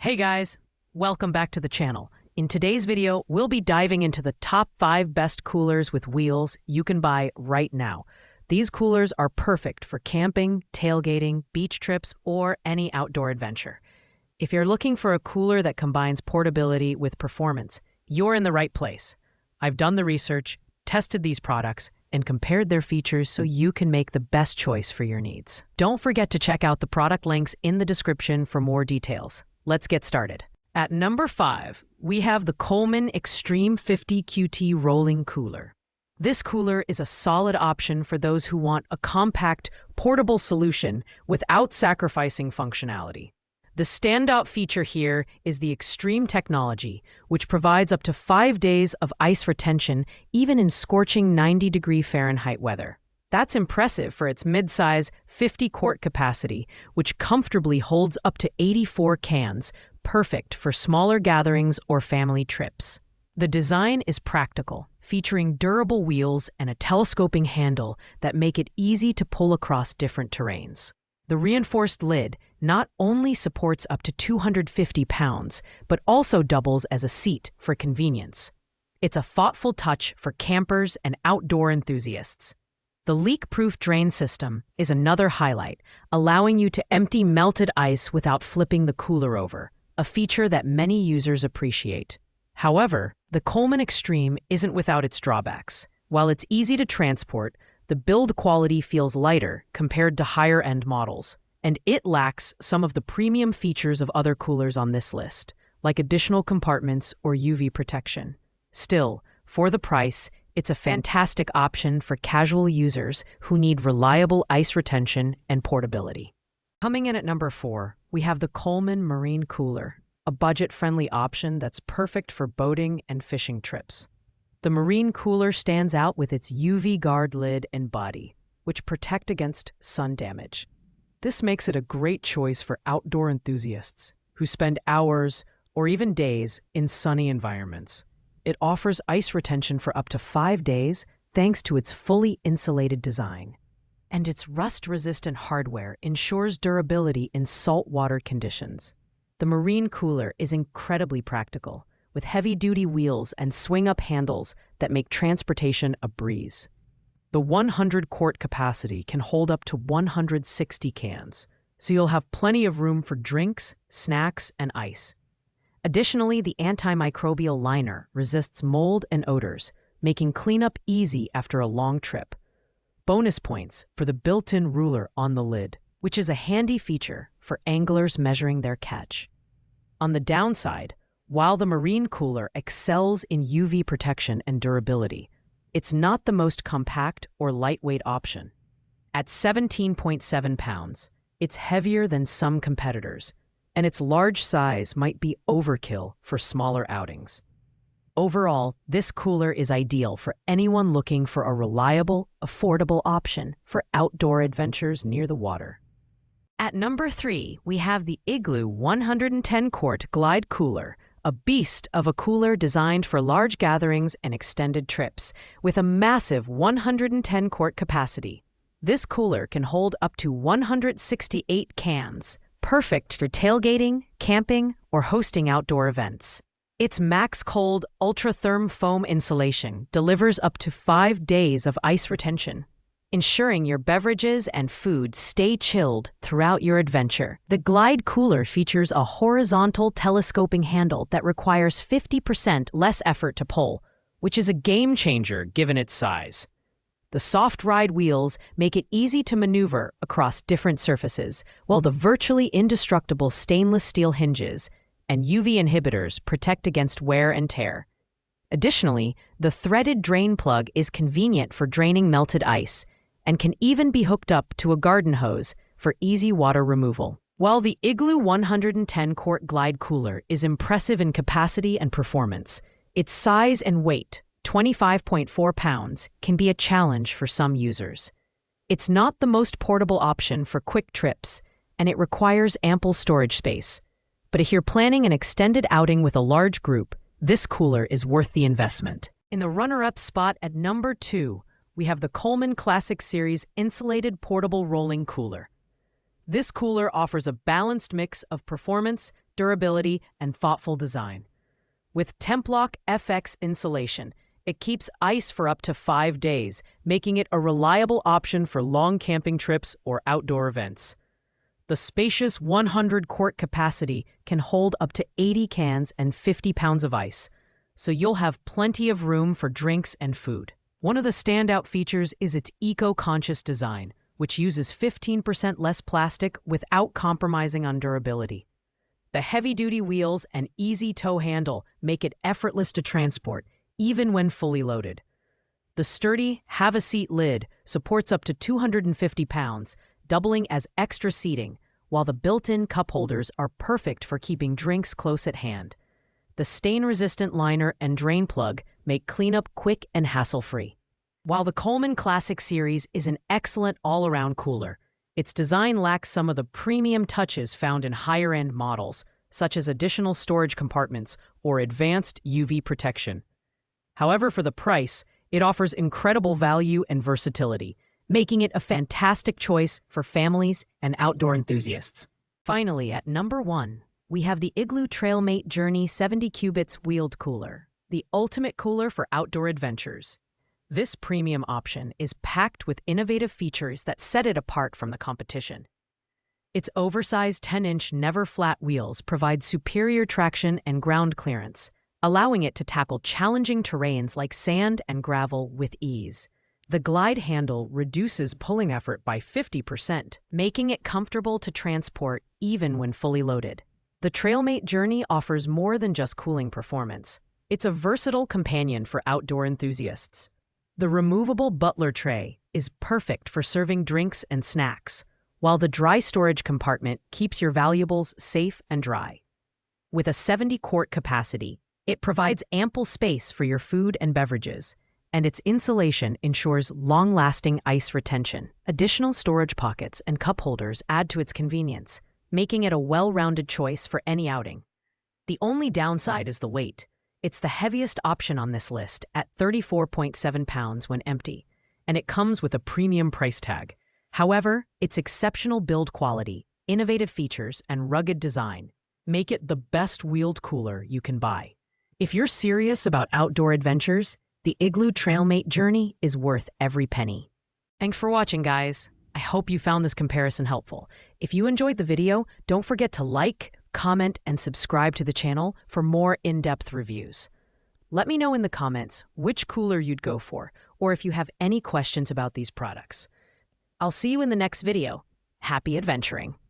Hey guys, welcome back to the channel. In today's video, we'll be diving into the top 5 best coolers with wheels you can buy right now. These coolers are perfect for camping, tailgating, beach trips, or any outdoor adventure. If you're looking for a cooler that combines portability with performance, you're in the right place. I've done the research, tested these products, and compared their features so you can make the best choice for your needs. Don't forget to check out the product links in the description for more details. Let's get started. At number 5, we have the Coleman Extreme 50 QT Rolling Cooler. This cooler is a solid option for those who want a compact, portable solution without sacrificing functionality. The standout feature here is the extreme technology, which provides up to 5 days of ice retention even in scorching 90-degree Fahrenheit weather. That's impressive for its mid-size 50-quart capacity, which comfortably holds up to 84 cans, perfect for smaller gatherings or family trips. The design is practical, featuring durable wheels and a telescoping handle that make it easy to pull across different terrains. The reinforced lid not only supports up to 250 pounds, but also doubles as a seat for convenience. It's a thoughtful touch for campers and outdoor enthusiasts. The leak-proof drain system is another highlight, allowing you to empty melted ice without flipping the cooler over, a feature that many users appreciate. However, the Coleman Extreme isn't without its drawbacks. While it's easy to transport, the build quality feels lighter compared to higher-end models, and it lacks some of the premium features of other coolers on this list, like additional compartments or UV protection. Still, for the price, it's a fantastic option for casual users who need reliable ice retention and portability. Coming in at number 4, we have the Coleman Marine Cooler, a budget-friendly option that's perfect for boating and fishing trips. The Marine Cooler stands out with its UV guard lid and body, which protect against sun damage. This makes it a great choice for outdoor enthusiasts who spend hours or even days in sunny environments. It offers ice retention for up to 5 days thanks to its fully insulated design. And its rust-resistant hardware ensures durability in saltwater conditions. The Marine Cooler is incredibly practical, with heavy-duty wheels and swing-up handles that make transportation a breeze. The 100-quart capacity can hold up to 160 cans, so you'll have plenty of room for drinks, snacks, and ice. Additionally, the antimicrobial liner resists mold and odors, making cleanup easy after a long trip. Bonus points for the built-in ruler on the lid, which is a handy feature for anglers measuring their catch. On the downside, while the Marine Cooler excels in UV protection and durability, it's not the most compact or lightweight option. At 17.7 pounds, it's heavier than some competitors, and its large size might be overkill for smaller outings. Overall, this cooler is ideal for anyone looking for a reliable, affordable option for outdoor adventures near the water. At number 3, we have the Igloo 110-quart Glide Cooler, a beast of a cooler designed for large gatherings and extended trips, with a massive 110-quart capacity. This cooler can hold up to 168 cans, perfect for tailgating, camping, or hosting outdoor events. Its max cold, ultra-therm foam insulation delivers up to 5 days of ice retention, ensuring your beverages and food stay chilled throughout your adventure. The Glide Cooler features a horizontal telescoping handle that requires 50% less effort to pull, which is a game-changer given its size. The soft ride wheels make it easy to maneuver across different surfaces, while the virtually indestructible stainless steel hinges and UV inhibitors protect against wear and tear. Additionally, the threaded drain plug is convenient for draining melted ice and can even be hooked up to a garden hose for easy water removal. While the Igloo 110-quart Glide Cooler is impressive in capacity and performance, its size and weight, 25.4 pounds, can be a challenge for some users. It's not the most portable option for quick trips, and it requires ample storage space. But if you're planning an extended outing with a large group, this cooler is worth the investment. In the runner-up spot at number 2, we have the Coleman Classic Series Insulated Portable Rolling Cooler. This cooler offers a balanced mix of performance, durability, and thoughtful design. With Templock FX insulation, it keeps ice for up to 5 days, making it a reliable option for long camping trips or outdoor events. The spacious 100-quart capacity can hold up to 80 cans and 50 pounds of ice, so you'll have plenty of room for drinks and food. One of the standout features is its eco-conscious design, which uses 15% less plastic without compromising on durability. The heavy-duty wheels and easy tow handle make it effortless to transport, even when fully loaded. The sturdy have-a-seat lid supports up to 250 pounds, doubling as extra seating, while the built-in cup holders are perfect for keeping drinks close at hand. The stain-resistant liner and drain plug make cleanup quick and hassle-free. While the Coleman Classic Series is an excellent all-around cooler, its design lacks some of the premium touches found in higher-end models, such as additional storage compartments or advanced UV protection. However, for the price, it offers incredible value and versatility, making it a fantastic choice for families and outdoor enthusiasts. Finally, at number 1, we have the Igloo Trailmate Journey 70 Cubits Wheeled Cooler, the ultimate cooler for outdoor adventures. This premium option is packed with innovative features that set it apart from the competition. Its oversized 10-inch never-flat wheels provide superior traction and ground clearance, allowing it to tackle challenging terrains like sand and gravel with ease. The glide handle reduces pulling effort by 50%, making it comfortable to transport even when fully loaded. The Trailmate Journey offers more than just cooling performance. It's a versatile companion for outdoor enthusiasts. The removable butler tray is perfect for serving drinks and snacks, while the dry storage compartment keeps your valuables safe and dry. With a 70-quart capacity, it provides ample space for your food and beverages, and its insulation ensures long-lasting ice retention. Additional storage pockets and cup holders add to its convenience, making it a well-rounded choice for any outing. The only downside is the weight. It's the heaviest option on this list at 34.7 pounds when empty, and it comes with a premium price tag. However, its exceptional build quality, innovative features, and rugged design make it the best wheeled cooler you can buy. If you're serious about outdoor adventures, the Igloo Trailmate Journey is worth every penny. Thanks for watching, guys. I hope you found this comparison helpful. If you enjoyed the video, don't forget to like, comment, and subscribe to the channel for more in-depth reviews. Let me know in the comments which cooler you'd go for, or if you have any questions about these products. I'll see you in the next video. Happy adventuring!